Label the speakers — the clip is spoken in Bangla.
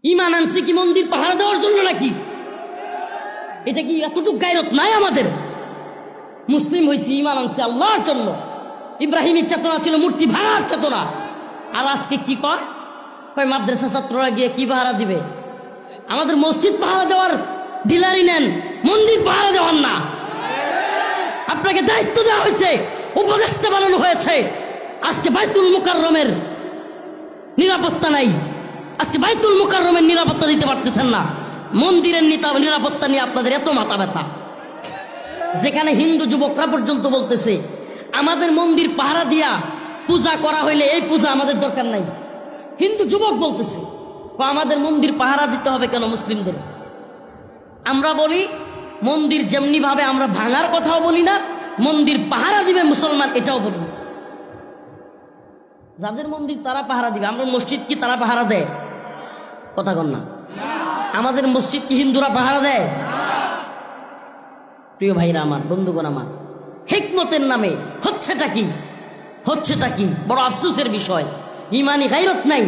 Speaker 1: ইমান আনছি কি মন্দির পাহারা দেওয়ার জন্য নাকি? এটা কি এতটুকু গায়রত নাই আমাদের? মুসলিম হয়েছি, ইমান আনছি আল্লাহর জন্য। ইব্রাহিমের চেতনা ছিল মূর্তি ভাঙার চেতনা। আর আজকে কি কয় মাদ্রাসা ছাত্ররা গিয়ে কি পাহারা দিবে? আমাদের মসজিদ পাহারা দেওয়ার ডিলারি নেন, মন্দির পাহারা দেওয়ার না। আপনাকে দায়িত্ব দেওয়া হয়েছে, উপদেষ্টা বানানো হয়েছে। আজকে বাইতুল মুকাররমের নিরাপত্তা নাই, আজকে বাইতুল মুকাররমের নিরাপত্তা দিতে পারতেছেন না। মন্দিরের নিরাপত্তা নিয়ে আপনাদের এত মাথা ব্যথা, যেখানে হিন্দু যুবকরা পর্যন্ত বলতেছে আমাদের মন্দির পাহারা দিয়া পূজা করা হইলে এই পূজা আমাদের দরকার নাই। হিন্দু যুবক বলতেছে আমাদের মন্দির পাহারা দিতে হবে কেন মুসলিমদের? আমরা বলি মন্দির যেমনি ভাবে আমরা ভাঙার কথাও বলি না, মন্দির পাহারা দিবে মুসলমান এটাও বলি না। যাদের মন্দির তারা পাহারা দিবে। আমরা মসজিদ কি তারা পাহারা দেয়? কথা কন না। আমাদের মসজিদ কি হিন্দুরা পাহারা দেয়? প্রিয় ভাইরা আমার, বন্ধুগণ আমার, হিকমতের নামে হচ্ছেটা কি? বড় আফসোসের বিষয়। ইমানি গায়রত নাই।